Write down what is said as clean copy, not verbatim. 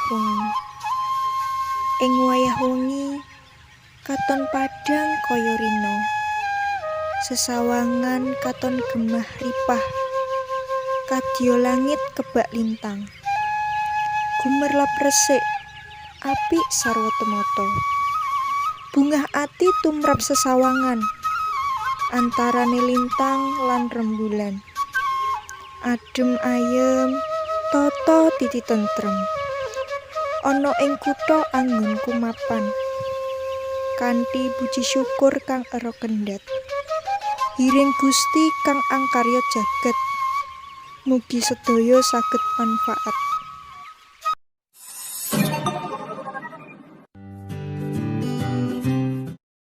wengi. Ing wayah wengi katon padhang kaya rina. Sesawangan katon gemah ripah. Kadya langit kebak lintang. Gumerlap resik, apik sarwa tumata. Bungah ati tumrap sesawangan. Antarane lintang lan rembulan. Adem ayem, tata titi tentrem. Ana ing kutha anggonku mapan. Kanthi puji syukur kang ero kendhat. Hiring Gusti kang angkarya jagat. Mugi sedaya saged manfaat.